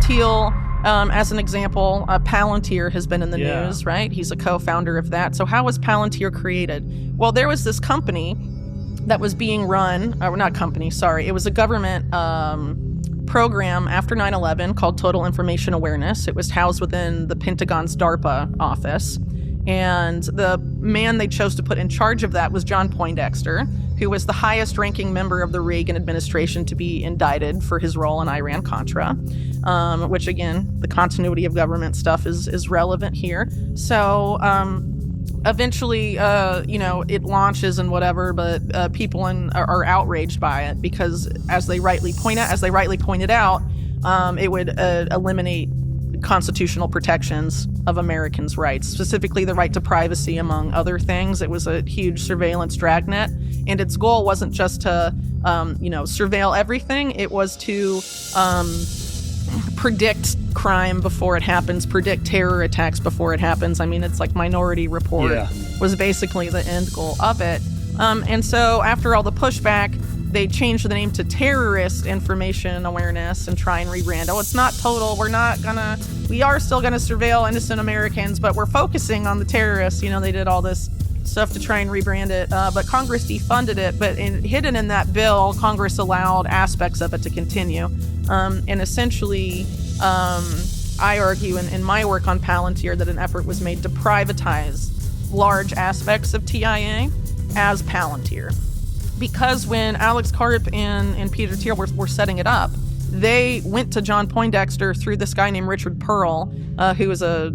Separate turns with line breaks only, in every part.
Thiel, as an example, Palantir has been in the news, right? He's a co-founder of that. So how was Palantir created? Well, there was this company that was being run, not company, sorry. It was a government program after 9/11 called Total Information Awareness. It was housed within the Pentagon's DARPA office. And the man they chose to put in charge of that was John Poindexter, who was the highest ranking member of the Reagan administration to be indicted for his role in Iran-Contra, which, again, the continuity of government stuff is relevant here. So eventually, it launches and whatever, but people are outraged by it because, as they rightly pointed out, it would eliminate constitutional protections of Americans' rights, specifically the right to privacy, among other things. It was a huge surveillance dragnet, and its goal wasn't just to, surveil everything. It was to predict crime before it happens, predict terror attacks before it happens. I mean, it's like Minority Report was basically the end goal of it. And so after all the pushback, they changed the name to Terrorist Information Awareness and try and rebrand. Oh, it's not total. We are still gonna surveil innocent Americans, but we're focusing on the terrorists. They did all this stuff to try and rebrand it, but Congress defunded it. But hidden in that bill, Congress allowed aspects of it to continue. And essentially, I argue in my work on Palantir that an effort was made to privatize large aspects of TIA as Palantir. Because when Alex Karp and Peter Thiel were setting it up, they went to John Poindexter through this guy named Richard Pearl, who is a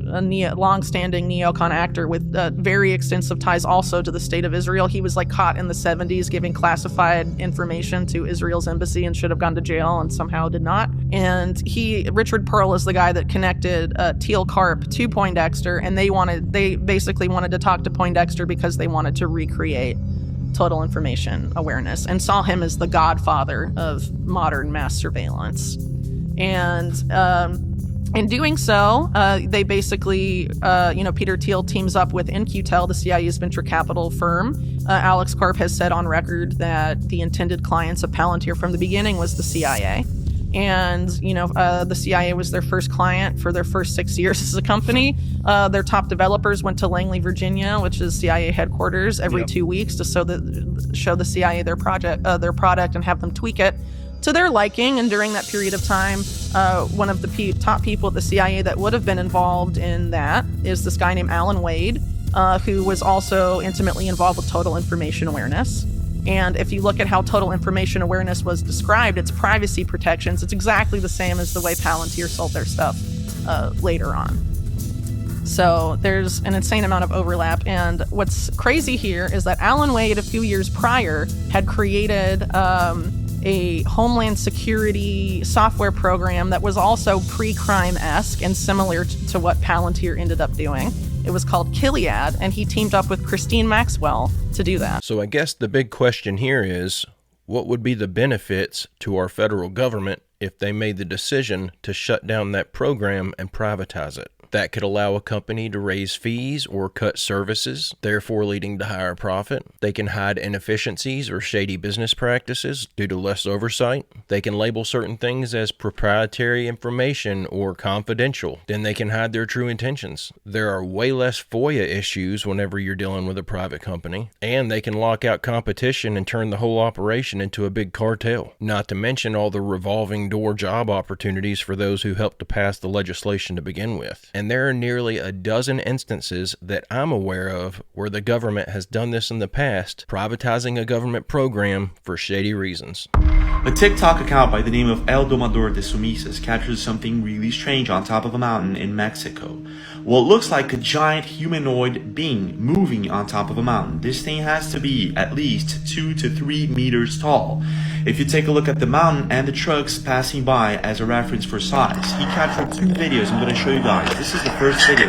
long-standing neocon actor with very extensive ties also to the state of Israel. He was caught in the 70s giving classified information to Israel's embassy and should have gone to jail and somehow did not. And Richard Pearl is the guy that connected Thiel Karp to Poindexter, and they basically wanted to talk to Poindexter because they wanted to recreate Total Information Awareness and saw him as the godfather of modern mass surveillance. And in doing so, they basically, Peter Thiel teams up with In-Q-Tel, the CIA's venture capital firm. Alex Karp has said on record that the intended clients of Palantir from the beginning was the CIA. And, the CIA was their first client for their first 6 years as a company. Their top developers went to Langley, Virginia, which is CIA headquarters, every 2 weeks to show the CIA their product and have them tweak it to their liking. And during that period of time, one of the top people at the CIA that would have been involved in that is this guy named Alan Wade, who was also intimately involved with Total Information Awareness. And if you look at how Total Information Awareness was described, its privacy protections, it's exactly the same as the way Palantir sold their stuff later on. So there's an insane amount of overlap. And what's crazy here is that Alan Wade, a few years prior, had created a Homeland Security software program that was also pre-crime-esque and similar to what Palantir ended up doing. It was called Kiliad, and he teamed up with Christine Maxwell to do that.
So I guess the big question here is, what would be the benefits to our federal government if they made the decision to shut down that program and privatize it? That could allow a company to raise fees or cut services, therefore leading to higher profit. They can hide inefficiencies or shady business practices due to less oversight. They can label certain things as proprietary information or confidential. Then they can hide their true intentions. There are way less FOIA issues whenever you're dealing with a private company. And they can lock out competition and turn the whole operation into a big cartel. Not to mention all the revolving door job opportunities for those who helped to pass the legislation to begin with. And there are nearly a dozen instances that I'm aware of where the government has done this in the past, privatizing a government program for shady reasons.
A TikTok account by the name of El Domador de Sumisas captures something really strange on top of a mountain in Mexico. What looks like a giant humanoid being moving on top of a mountain. This thing has to be at least 2 to 3 meters tall. If you take a look at the mountain and the trucks passing by as a reference for size, he captured 2 videos I'm going to show you guys. This is the first video.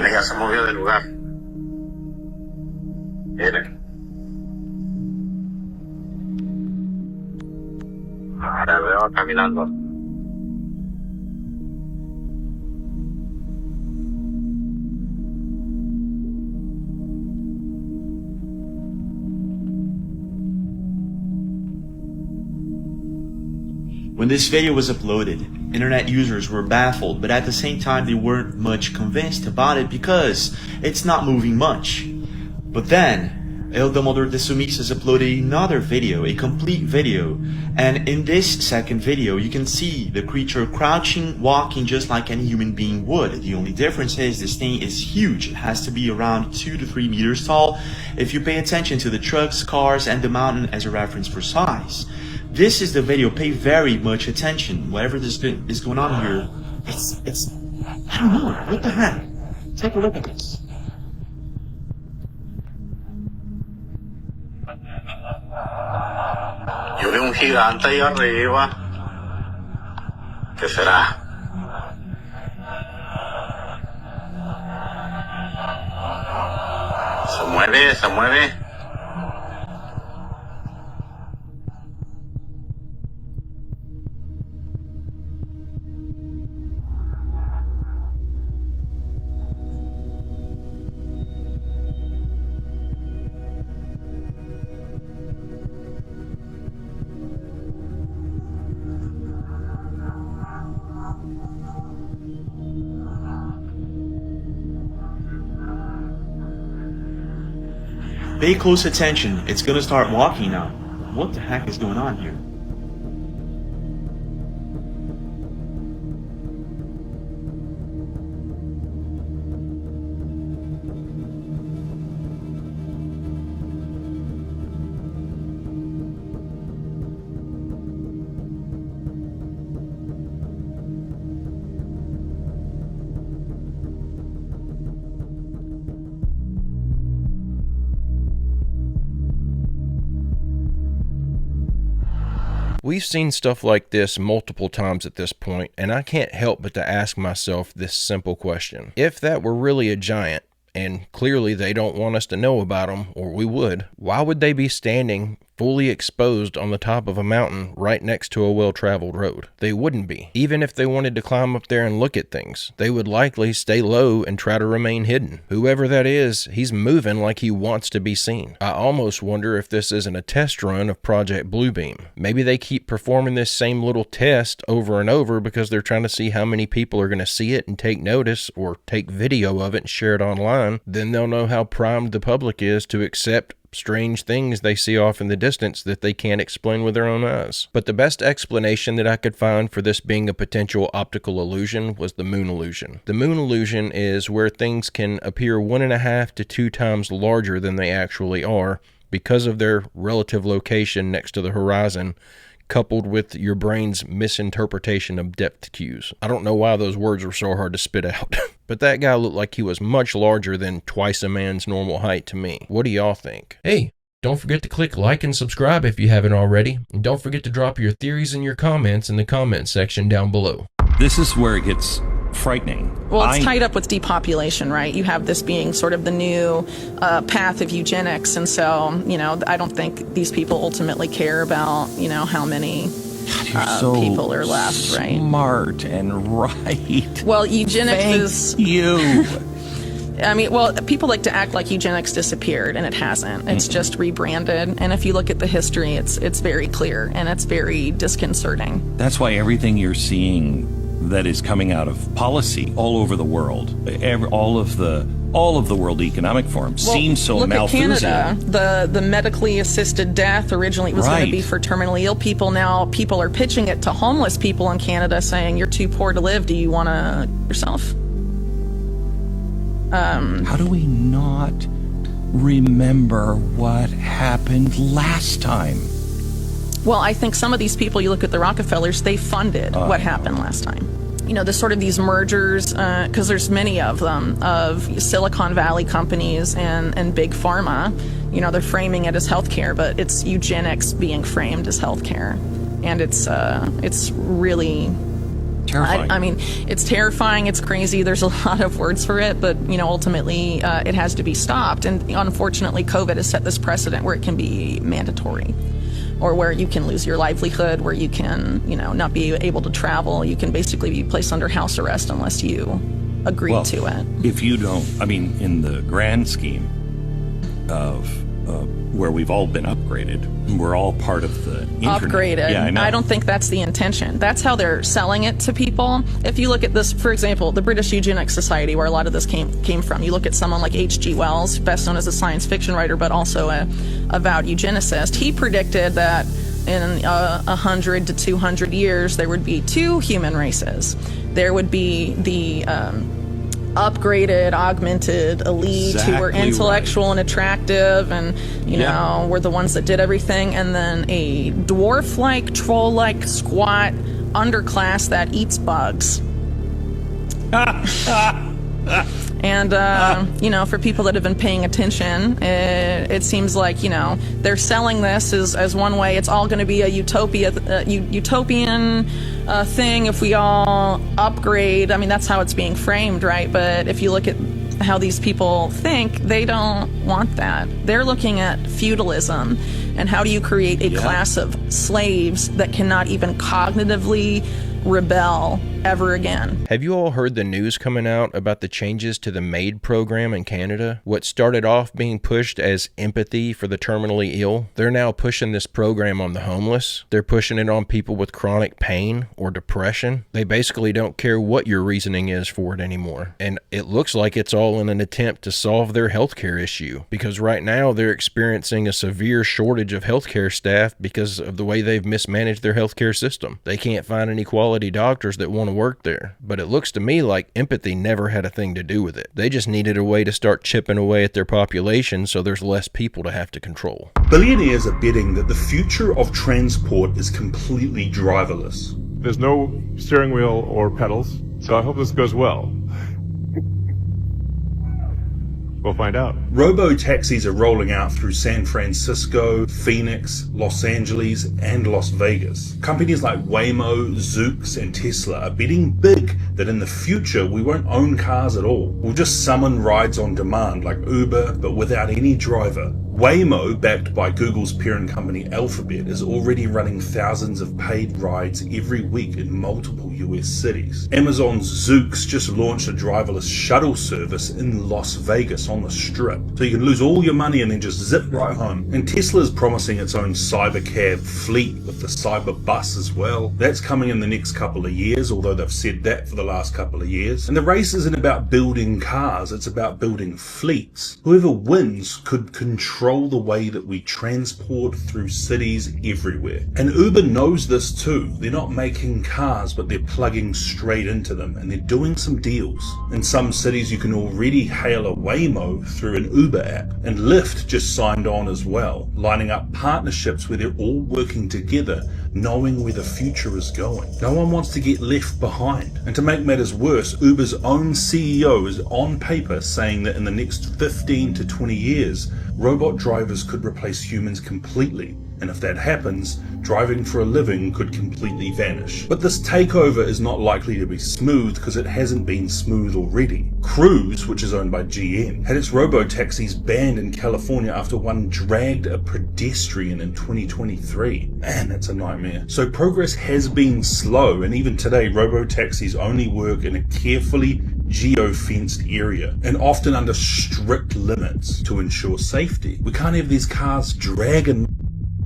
When this video was uploaded, Internet users were baffled, but at the same time they weren't much convinced about it because it's not moving much. But then, El Domador de Sumisas uploaded another video, a complete video, and in this second video you can see the creature crouching, walking just like any human being would. The only difference is this thing is huge. It has to be around 2 to 3 meters tall if you pay attention to the trucks, cars, and the mountain as a reference for size. This is the video. Pay very much attention. Whatever this is going on here, it's I don't know. What the heck? Take a look at this.
Yo veo un gigante ahí arriba. ¿Qué será? Se mueve, se mueve.
Pay close attention. It's gonna start walking now. What the heck is going on here?
We've seen stuff like this multiple times at this point, and I can't help but to ask myself this simple question. If that were really a giant, and clearly they don't want us to know about them, or we would, why would they be standing fully exposed on the top of a mountain right next to a well-traveled road? They wouldn't be. Even if they wanted to climb up there and look at things, they would likely stay low and try to remain hidden. Whoever that is, he's moving like he wants to be seen. I almost wonder if this isn't a test run of Project Bluebeam. Maybe they keep performing this same little test over and over because they're trying to see how many people are going to see it and take notice or take video of it and share it online. Then they'll know how primed the public is to accept strange things they see off in the distance that they can't explain with their own eyes. But the best explanation that I could find for this being a potential optical illusion was the moon illusion. The moon illusion is where things can appear 1.5 to 2 times larger than they actually are because of their relative location next to the horizon, coupled with your brain's misinterpretation of depth cues. I don't know why those words were so hard to spit out. But that guy looked like he was much larger than twice a man's normal height to me. What do y'all think? Hey, don't forget to click like and subscribe if you haven't already. And don't forget to drop your theories and your comments in the comment section down below.
This is where it gets frightening.
Well, it's tied up with depopulation, right? You have this being sort of the new path of eugenics. And so, I don't think these people ultimately care about, how many people are left, right?
Smart and right.
Well, eugenics
Thank you.
I mean, well, people like to act like eugenics disappeared, and it hasn't. It's just rebranded. And if you look at the history, it's very clear, and it's very disconcerting.
That's why everything you're seeing that is coming out of policy all over the world, all of the World Economic Forum seems so Malthusian.
Look at Canada. The medically assisted death originally was going to be for terminally ill people. Now people are pitching it to homeless people in Canada, saying you're too poor to live. Do you want to yourself?
How do we not remember what happened last time?
Well, I think some of these people, you look at the Rockefellers, they funded what happened last time. These mergers, because there's many of them, of Silicon Valley companies and big pharma. They're framing it as healthcare, but it's eugenics being framed as healthcare. And it's really
terrifying.
I mean, it's terrifying, it's crazy, there's a lot of words for it, but, ultimately it has to be stopped. And unfortunately, COVID has set this precedent where it can be mandatory, or where you can lose your livelihood, where you can, not be able to travel. You can basically be placed under house arrest unless you agree to it.
If you don't, in the grand scheme of where we've all been upgraded. We're all part of the internet.
Upgraded.
Yeah, I know.
I don't think that's the intention. That's how they're selling it to people. If you look at this, for example, the British Eugenics Society, where a lot of this came from, you look at someone like H.G. Wells, best known as a science fiction writer, but also a avowed eugenicist. He predicted that in 100 to 200 years, there would be two human races. There would be the upgraded, augmented elite who were intellectual and attractive and, you know, were the ones that did everything. And then a dwarf-like, troll-like, squat underclass that eats bugs. And, you know, for people that have been paying attention, it seems like, you know, they're selling this as one way. It's all going to be a utopian thing if we all upgrade. I mean, that's how it's being framed, right? But if you look at how these people think, they don't want that. They're looking at feudalism and how do you create a class of slaves that cannot even cognitively rebel ever again.
Have you all heard the news coming out about the changes to the MAID program in Canada? What started off being pushed as empathy for the terminally ill, they're now pushing this program on the homeless. They're pushing it on people with chronic pain or depression. They basically don't care what your reasoning is for it anymore. And it looks like it's all in an attempt to solve their healthcare issue, because right now they're experiencing a severe shortage of healthcare staff because of the way they've mismanaged their healthcare system. They can't find any quality doctors that want to work there. But it looks to me like empathy never had a thing to do with it. They just needed a way to start chipping away at their population so there's less people to have to control.
Billionaires are betting that the future of transport is completely driverless.
There's no steering wheel or pedals, so I hope this goes well. We'll find out.
Robo-taxis are rolling out through San Francisco, Phoenix, Los Angeles, and Las Vegas. Companies like Waymo, Zoox, and Tesla are betting big that in the future we won't own cars at all. We'll just summon rides on demand like Uber, but without any driver. Waymo, backed by Google's parent company Alphabet, is already running thousands of paid rides every week in multiple US cities. Amazon's Zoox just launched a driverless shuttle service in Las Vegas on the Strip, so you can lose all your money and then just zip right home. And Tesla's promising its own cybercab fleet with the cyber bus as well. That's coming in the next couple of years, although they've said that for the last couple of years. And the race isn't about building cars, it's about building fleets. Whoever wins could control the way that we transport through cities everywhere. And Uber knows this too. They're not making cars, but they're plugging straight into them, and they're doing some deals. In some cities you can already hail a Waymo through an Uber app, and Lyft just signed on as well, lining up partnerships where they're all working together, knowing where the future is going. No one wants to get left behind. And to make matters worse, Uber's own CEO is on paper saying that in the next 15 to 20 years, robot drivers could replace humans completely. And if that happens, driving for a living could completely vanish. But this takeover is not likely to be smooth because it hasn't been smooth already. Cruise, which is owned by GM, had its robo-taxis banned in California after one dragged a pedestrian in 2023. Man, that's a nightmare. So progress has been slow, and even today robo-taxis only work in a carefully geo-fenced area and often under strict limits to ensure safety. We can't have these cars dragging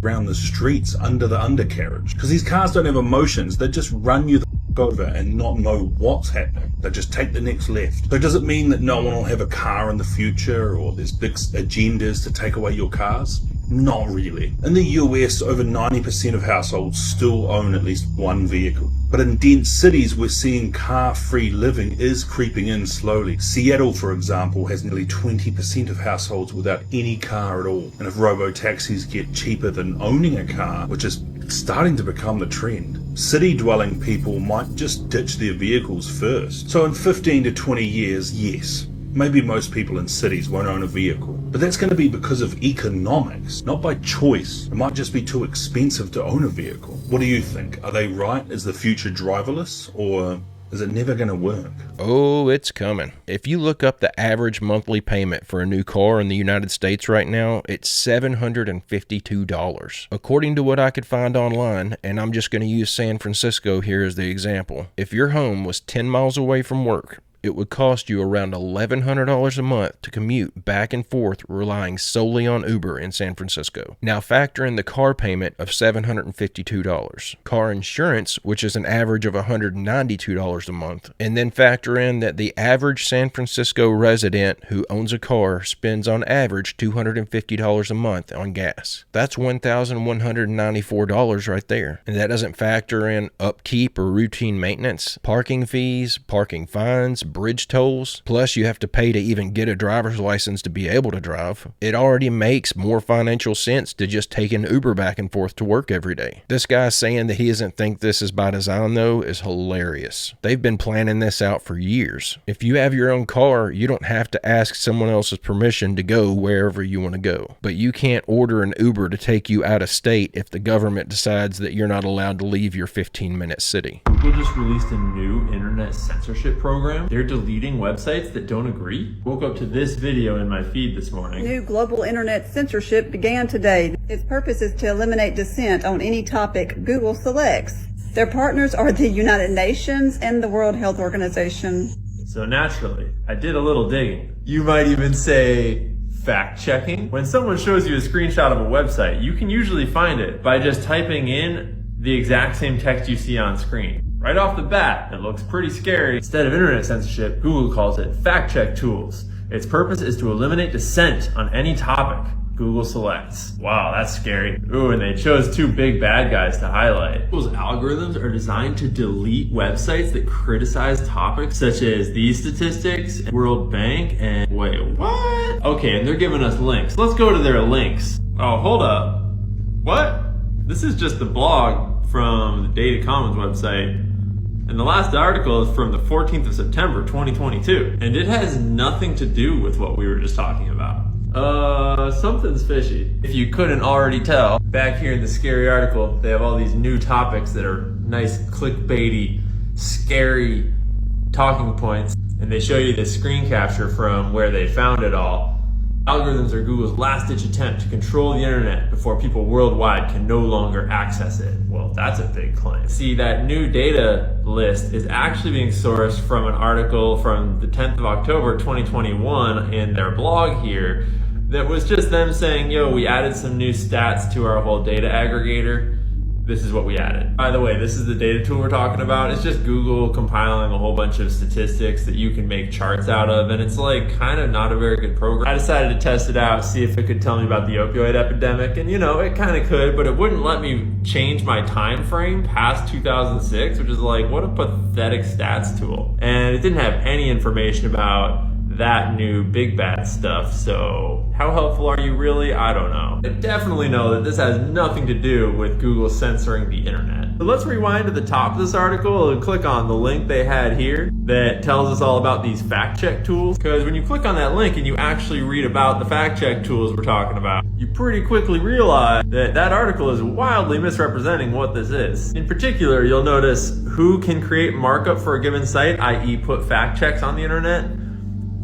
around the streets under the undercarriage because these cars don't have emotions. They just run you the over and not know what's happening. They just take the next left. So does it mean that no one will have a car in the future, or there's big agendas to take away your cars? Not really. In the US, over 90% of households still own at least one vehicle. But in dense cities, we're seeing car-free living is creeping in slowly. Seattle, for example, has nearly 20% of households without any car at all. And if robo-taxis get cheaper than owning a car, which is starting to become the trend, city-dwelling people might just ditch their vehicles first. So in 15 to 20 years, yes, maybe most people in cities won't own a vehicle. But that's going to be because of economics, not by choice. It might just be too expensive to own a vehicle. What do you think? Are they right? Is the future driverless? Or is it never going to work?
Oh, it's coming. If you look up the average monthly payment for a new car in the United States right now, it's $752. According to what I could find online, and I'm just going to use San Francisco here as the example, if your home was 10 miles away from work it would cost you around $1,100 a month to commute back and forth relying solely on Uber in San Francisco. Now factor in the car payment of $752, car insurance, which is an average of $192 a month, and then factor in that the average San Francisco resident who owns a car spends on average $250 a month on gas. That's $1,194 right there. And that doesn't factor in upkeep or routine maintenance, parking fees, parking fines, bridge tolls, plus you have to pay to even get a driver's license to be able to drive. It already makes more financial sense to just take an Uber back and forth to work every day. This guy saying that he doesn't think this is by design though is hilarious. They've been planning this out for years. If you have your own car, you don't have to ask someone else's permission to go wherever you want to go. But you can't order an Uber to take you out of state if the government decides that you're not allowed to leave your 15-minute city.
Google just released a new internet censorship program. They're deleting websites that don't agree. Woke up to this video in my feed this morning.
New global internet censorship began today. Its purpose is to eliminate dissent on any topic Google selects. Their partners are the United Nations and the World Health Organization.
So naturally, I did a little digging. You might even say fact-checking. When someone shows you a screenshot of a website, you can usually find it by just typing in the exact same text you see on screen. Right off the bat, it looks pretty scary. Instead of internet censorship, Google calls it fact-check tools. Its purpose is to eliminate dissent on any topic Google selects. Wow, that's scary. Ooh, and they chose two big bad guys to highlight. Google's algorithms are designed to delete websites that criticize topics such as these statistics, World Bank, and wait, what? Okay, and they're giving us links. Let's go to their links. Oh, hold up. What? This is just the blog from the Data Commons website. And the last article is from the 14th of September, 2022. And it has nothing to do with what we were just talking about. Something's fishy. If you couldn't already tell, back here in the scary article, they have all these new topics that are nice, clickbaity, scary talking points. And they show you the screen capture from where they found it all. Algorithms are Google's last-ditch attempt to control the internet before people worldwide can no longer access it. Well, that's a big claim. See, that new data list is actually being sourced from an article from the 10th of October, 2021 in their blog here that was just them saying, yo, we added some new stats to our whole data aggregator. This is what we added. By the way, this is the data tool we're talking about. It's just Google compiling a whole bunch of statistics that you can make charts out of, and it's like kind of not a very good program. I decided to test it out, see if it could tell me about the opioid epidemic, and you know, it kind of could, but it wouldn't let me change my time frame past 2006, which is like, what a pathetic stats tool. And it didn't have any information about that new big bad stuff, so how helpful are you really? I don't know. I definitely know that this has nothing to do with Google censoring the internet. So let's rewind to the top of this article and click on the link they had here that tells us all about these fact check tools. Because when you click on that link and you actually read about the fact check tools we're talking about, you pretty quickly realize that that article is wildly misrepresenting what this is. In particular, you'll notice who can create markup for a given site, i.e. put fact checks on the internet.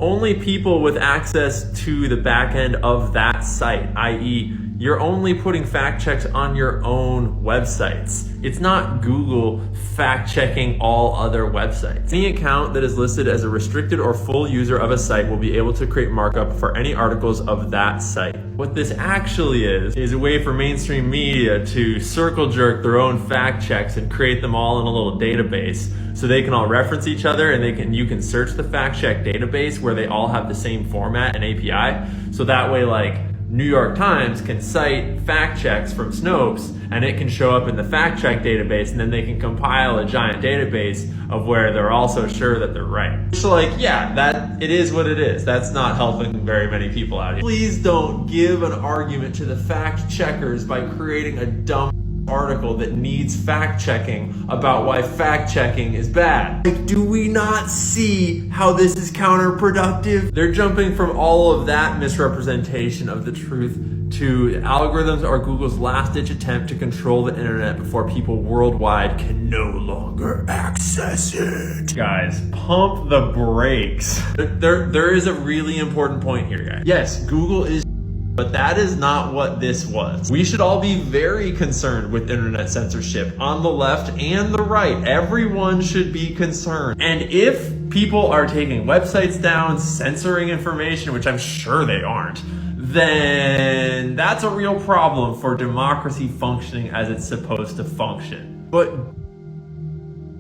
Only people with access to the back end of that site, i.e. you're only putting fact checks on your own websites. It's not Google fact checking all other websites. Any account that is listed as a restricted or full user of a site will be able to create markup for any articles of that site. What this actually is a way for mainstream media to circle jerk their own fact checks and create them all in a little database so they can all reference each other, and you can search the fact check database where they all have the same format and API. So that way, like, New York Times can cite fact checks from Snopes and it can show up in the fact check database, and then they can compile a giant database of where they're also sure that they're right. So like, yeah, that it is what it is. That's not helping very many people out here. Please don't give an argument to the fact checkers by creating a dumb article that needs fact checking about why fact checking is bad. Like, do we not see how this is counterproductive? They're jumping from all of that misrepresentation of the truth to algorithms are Google's last-ditch attempt to control the internet before people worldwide can no longer access it. Guys, pump the brakes. There is a really important point here, guys. Yes, Google is, but that is not what this was. We should all be very concerned with internet censorship on the left and the right. Everyone should be concerned. And if people are taking websites down, censoring information, which I'm sure they aren't, then that's a real problem for democracy functioning as it's supposed to function. But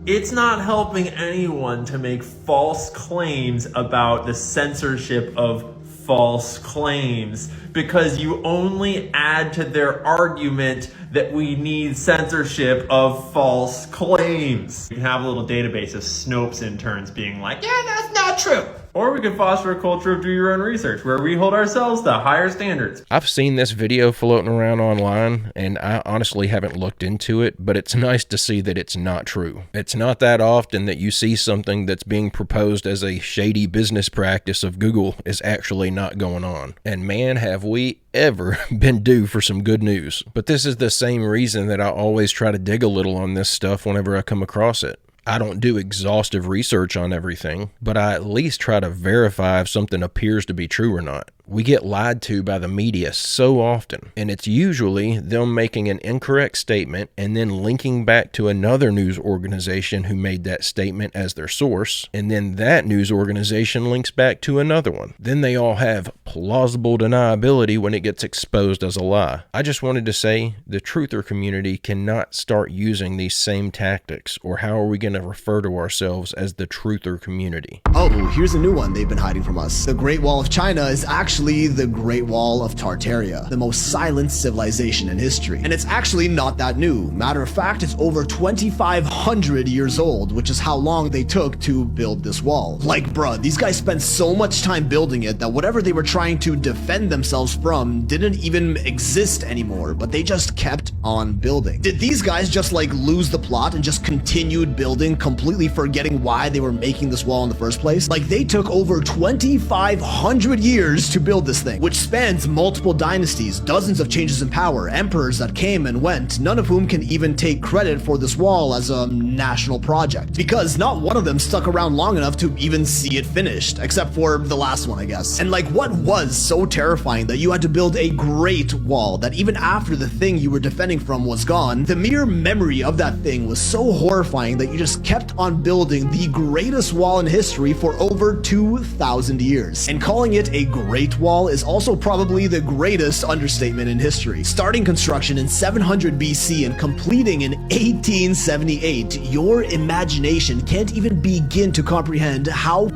it's not helping anyone to make false claims about the censorship of false claims, because you only add to their argument that we need censorship of false claims. You can have a little database of Snopes interns being like, yeah, that's not true. Or we could foster a culture of do your own research where we hold ourselves to higher standards.
I've seen this video floating around online, and I honestly haven't looked into it, but it's nice to see that it's not true. It's not that often that you see something that's being proposed as a shady business practice of Google is actually not going on. And man, have we ever been due for some good news. But this is the same reason that I always try to dig a little on this stuff whenever I come across it. I don't do exhaustive research on everything, but I at least try to verify if something appears to be true or not. We get lied to by the media so often, and it's usually them making an incorrect statement and then linking back to another news organization who made that statement as their source, and then that news organization links back to another one. Then they all have plausible deniability when it gets exposed as a lie. I just wanted to say the truther community cannot start using these same tactics, or how are we going to refer to ourselves as the truther community?
Oh, here's a new one they've been hiding from us. The Great Wall of China is actually the Great Wall of Tartaria, the most silent civilization in history. And it's actually not that new. Matter of fact, it's over 2,500 years old, which is how long they took to build this wall. Like, bruh, these guys spent so much time building it that whatever they were trying to defend themselves from didn't even exist anymore, but they just kept on building. Did these guys just like lose the plot and just continued building, completely forgetting why they were making this wall in the first place? Like, they took over 2,500 years to build this thing, which spans multiple dynasties, dozens of changes in power, emperors that came and went, none of whom can even take credit for this wall as a national project, because not one of them stuck around long enough to even see it finished, except for the last one, I guess. And like, what was so terrifying that you had to build a great wall that even after the thing you were defending from was gone, the mere memory of that thing was so horrifying that you just kept on building the greatest wall in history for over 2,000 years. And calling it a great wall is also probably the greatest understatement in history. Starting construction in 700 BC and completing in 1878, your imagination can't even begin to comprehend how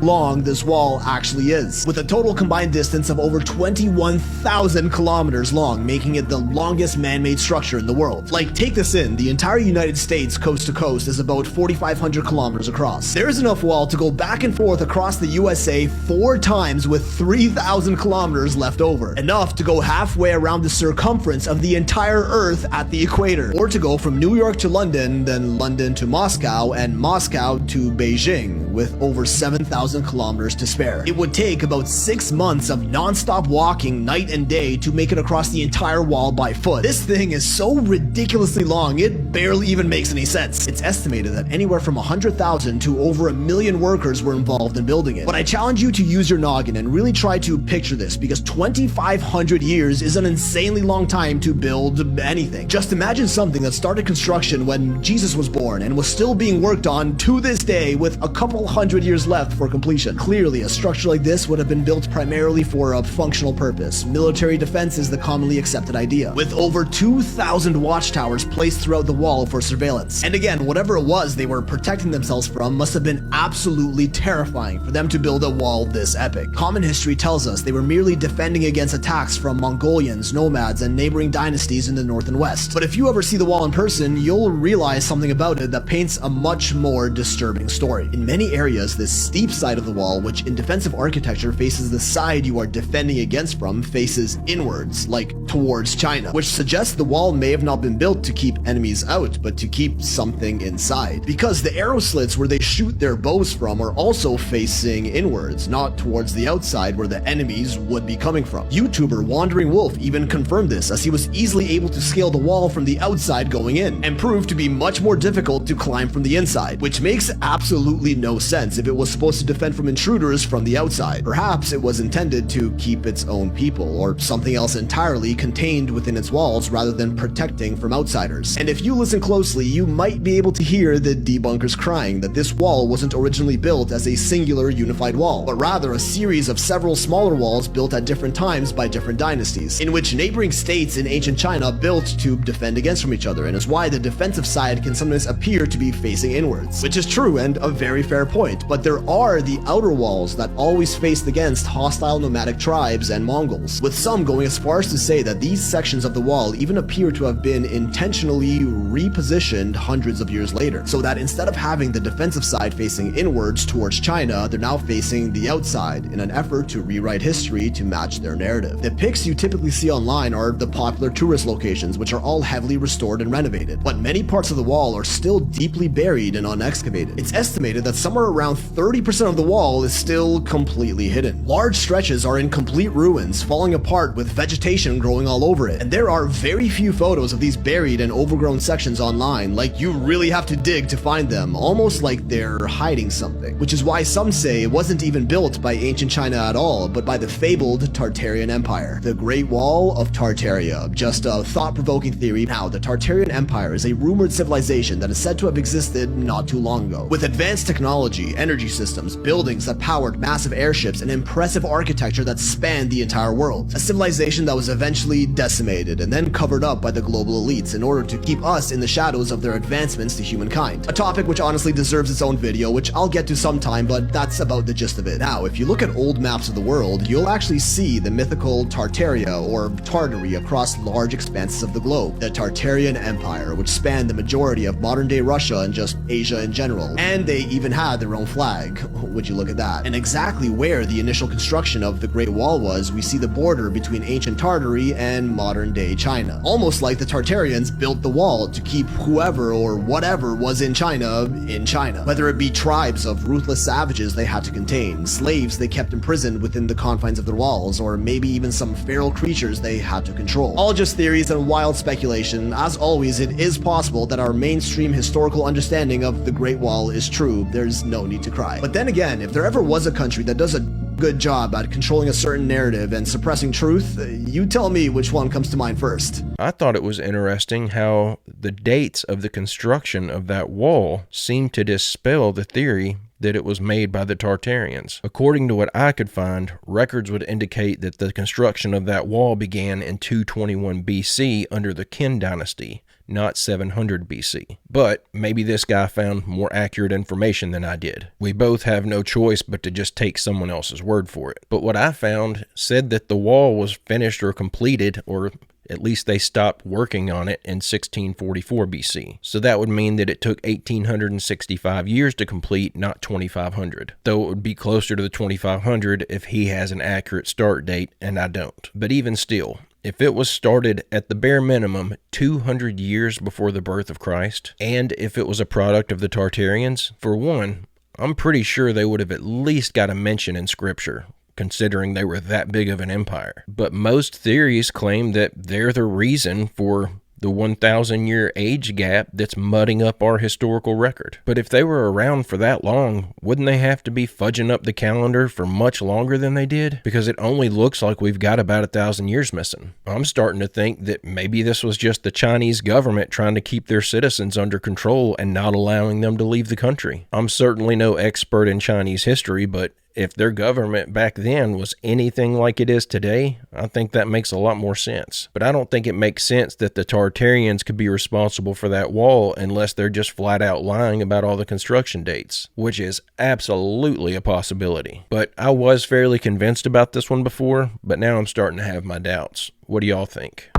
long this wall actually is, with a total combined distance of over 21,000 kilometers long, making it the longest man-made structure in the world. Like, take this in, the entire United States coast to coast is about 4,500 kilometers across. There is enough wall to go back and forth across the USA 4 times with 3,000 kilometers left over, enough to go halfway around the circumference of the entire Earth at the equator, or to go from New York to London, then London to Moscow, and Moscow to Beijing, with over 7,000 kilometers to spare. It would take about 6 months of non-stop walking night and day to make it across the entire wall by foot. This thing is so ridiculously long, it barely even makes any sense. It's estimated that anywhere from 100,000 to over 1 million workers were involved in building it. But I challenge you to use your noggin and really try to picture this, because 2,500 years is an insanely long time to build anything. Just imagine something that started construction when Jesus was born and was still being worked on to this day with a couple hundred years left for completion. Clearly, a structure like this would have been built primarily for a functional purpose. Military defense is the commonly accepted idea, with over 2,000 watchtowers placed throughout the wall for surveillance. And again, whatever it was they were protecting themselves from must have been absolutely terrifying for them to build a wall this epic. Common history tells us they were merely defending against attacks from Mongolians, nomads, and neighboring dynasties in the north and west. But if you ever see the wall in person, you'll realize something about it that paints a much more disturbing story. In many areas, this steep side of the wall, which in defensive architecture faces the side you are defending against from, faces inwards, like towards China, which suggests the wall may have not been built to keep enemies out, but to keep something inside. Because the arrow slits where they shoot their bows from are also facing inwards, not towards the outside where the enemies would be coming from. YouTuber Wandering Wolf even confirmed this, as he was easily able to scale the wall from the outside going in, and proved to be much more difficult to climb from the inside, which makes absolutely no sense if it was supposed to defend from intruders from the outside. Perhaps it was intended to keep its own people, or something else entirely contained within its walls rather than protecting from outsiders. And if you listen closely, you might be able to hear the debunkers crying that this wall wasn't originally built as a singular unified wall, but rather a series of several smaller walls built at different times by different dynasties, in which neighboring states in ancient China built to defend against from each other, and is why the defensive side can sometimes appear to be facing inwards. Which is true and a very fair point, but there are the outer walls that always faced against hostile nomadic tribes and Mongols, with some going as far as to say that these sections of the wall even appear to have been intentionally repositioned hundreds of years later, so that instead of having the defensive side facing inwards towards China, they're now facing the outside in an effort to rewrite history to match their narrative. The pics you typically see online are the popular tourist locations, which are all heavily restored and renovated, but many parts of the wall are still deeply buried and unexcavated. It's estimated that somewhere around 30% of the wall is still completely hidden. Large stretches are in complete ruins, falling apart with vegetation growing all over it, and there are very few photos of these buried and overgrown sections online. Like, you really have to dig to find them, almost like they're hiding something, which is why some say it wasn't even built by ancient China at all, but by the fabled Tartarian Empire. The Great Wall of Tartaria. Just a thought-provoking theory. Now, the Tartarian Empire is a rumored civilization that is said to have existed not too long ago, with advanced technology, energy systems, buildings that powered massive airships, and impressive architecture that spanned the entire world. A civilization that was eventually decimated and then covered up by the global elites in order to keep us in the shadows of their advancements to humankind. A topic which honestly deserves its own video, which I'll get to sometime, but that's about the gist of it. Now, if you look at old maps of the world, you'll actually see the mythical Tartaria, or Tartary, across large expanses of the globe. The Tartarian Empire, which spanned the majority of modern-day Russia and just Asia in general. And they even had their own flag. Would you look at that? And exactly where the initial construction of the Great Wall was, we see the border between ancient Tartary and modern-day China. Almost like the Tartarians built the wall to keep whoever or whatever was in China, whether it be tribes of ruthless savages they had to contain, slaves they kept imprisoned within the confines of their walls, or maybe even some feral creatures they had to control. All just theories and wild speculation. As always, it is possible that our mainstream historical understanding of the Great Wall is true. There's no need to cry. But then again, if there ever was a country that does a good job at controlling a certain narrative and suppressing truth, you tell me which one comes to mind first.
I thought it was interesting how the dates of the construction of that wall seemed to dispel the theory that it was made by the Tartarians. According to what I could find, records would indicate that the construction of that wall began in 221 BC under the Qin dynasty, not 700 BC. But maybe this guy found more accurate information than I did. We both have no choice but to just take someone else's word for it. But what I found said that the wall was finished or completed, or at least they stopped working on it in 1644 BC. So that would mean that it took 1,865 years to complete, not 2,500. Though it would be closer to the 2,500 if he has an accurate start date, and I don't. But even still, if it was started at the bare minimum 200 years before the birth of Christ, and if it was a product of the Tartarians, for one, I'm pretty sure they would have at least got a mention in scripture, considering they were that big of an empire. But most theories claim that they're the reason for the 1,000-year age gap that's mudding up our historical record. But if they were around for that long, wouldn't they have to be fudging up the calendar for much longer than they did? Because it only looks like we've got about 1,000 years missing. I'm starting to think that maybe this was just the Chinese government trying to keep their citizens under control and not allowing them to leave the country. I'm certainly no expert in Chinese history, but if their government back then was anything like it is today, I think that makes a lot more sense. But I don't think it makes sense that the Tartarians could be responsible for that wall unless they're just flat out lying about all the construction dates, which is absolutely a possibility. But I was fairly convinced about this one before, but now I'm starting to have my doubts. What do y'all think?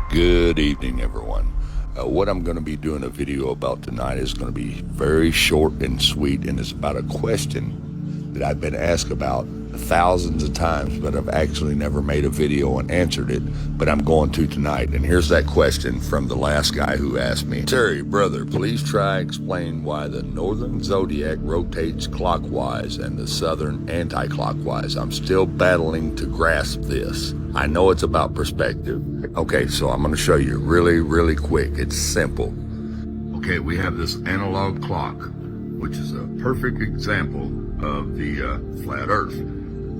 Good evening, everyone. What I'm going to be doing a video about tonight is going to be very short and sweet, and it's about a question that I've been asked about thousands of times, but I've actually never made a video and answered it, but I'm going to tonight. And here's that question from the last guy who asked me. Terry, brother, please try explain why the northern zodiac rotates clockwise and the southern anti-clockwise. I'm still battling to grasp this. I know it's about perspective. Okay, so I'm going to show you really quick. It's simple. Okay, we have this analog clock, which is a perfect example of the flat Earth.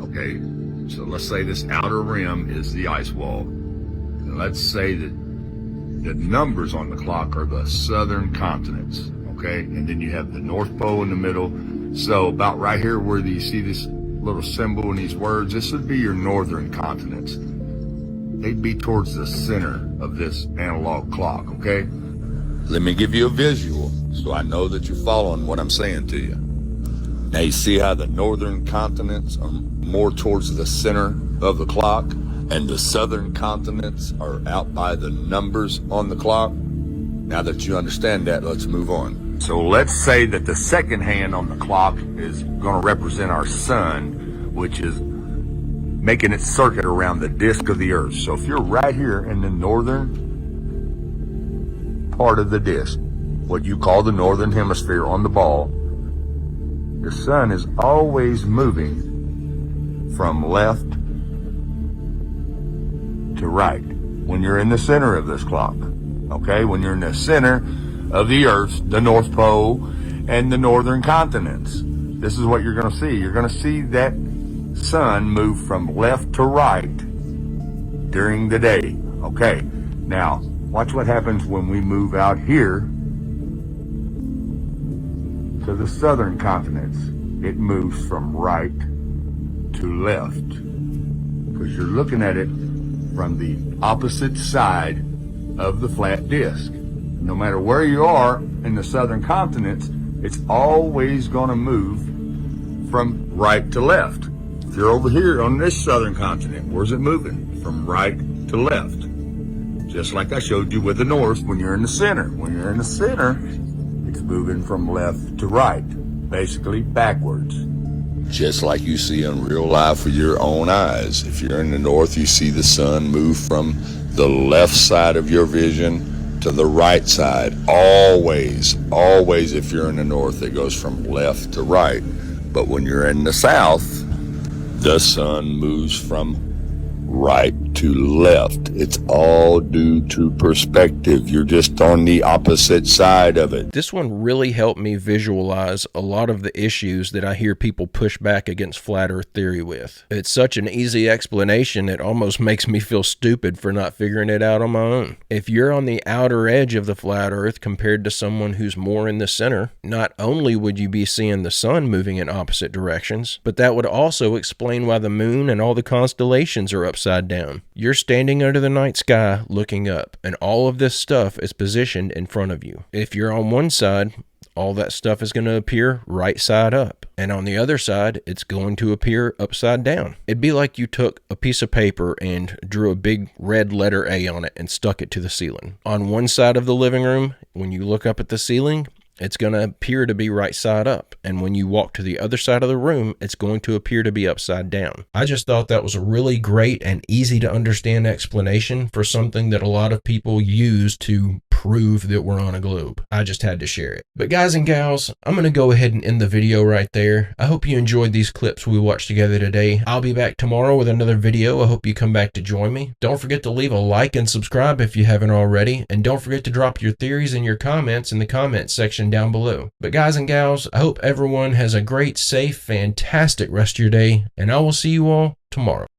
Okay, so let's say this outer rim is the ice wall. And let's say that the numbers on the clock are the southern continents. Okay, and then you have the North Pole in the middle. So about right here where you see this little symbol and these words, this would be your northern continents. They'd be towards the center of this analog clock, okay? Let me give you a visual so I know that you're following what I'm saying to you. Now you see how the northern continents are more towards the center of the clock and the southern continents are out by the numbers on the clock? Now that you understand that, let's move on. So let's say that the second hand on the clock is going to represent our sun, which is making its circuit around the disk of the Earth. So if you're right here in the northern part of the disk, what you call the northern hemisphere on the ball, the sun is always moving from left to right when you're in the center of this clock. Okay, when you're in the center of the Earth, the North Pole, and the northern continents. This is what you're going to see. You're going to see that sun move from left to right during the day. Okay, now watch what happens when we move out here to the southern continents. It moves from right to left because you're looking at it from the opposite side of the flat disk. No matter where you are in the southern continents, it's always going to move from right to left. If you're over here on this southern continent, where's it moving? From right to left. Just like I showed you with the north when you're in the center. When you're in the center, it's moving from left to right, basically backwards. Just like you see in real life with your own eyes. If you're in the north, you see the sun move from the left side of your vision to the right side. Always, always, if you're in the north, it goes from left to right. But when you're in the south, the sun moves from right to left. It's all due to perspective. You're just on the opposite side of it.
This one really helped me visualize a lot of the issues that I hear people push back against flat earth theory with. It's such an easy explanation, it almost makes me feel stupid for not figuring it out on my own. If you're on the outer edge of the flat earth compared to someone who's more in the center, not only would you be seeing the sun moving in opposite directions, but that would also explain why the moon and all the constellations are upside down. You're standing under the night sky looking up, and all of this stuff is positioned in front of you. If you're on one side, all that stuff is going to appear right side up, and on the other side, it's going to appear upside down. It'd be like you took a piece of paper and drew a big red letter A on it and stuck it to the ceiling. On one side of the living room, when you look up at the ceiling, it's going to appear to be right side up. And when you walk to the other side of the room, it's going to appear to be upside down. I just thought that was a really great and easy to understand explanation for something that a lot of people use to prove that we're on a globe. I just had to share it. But guys and gals, I'm going to go ahead and end the video right there. I hope you enjoyed these clips we watched together today. I'll be back tomorrow with another video. I hope you come back to join me. Don't forget to leave a like and subscribe if you haven't already. And don't forget to drop your theories and your comments in the comments section down below. But guys and gals, I hope everyone has a great, safe, fantastic rest of your day. And I will see you all tomorrow.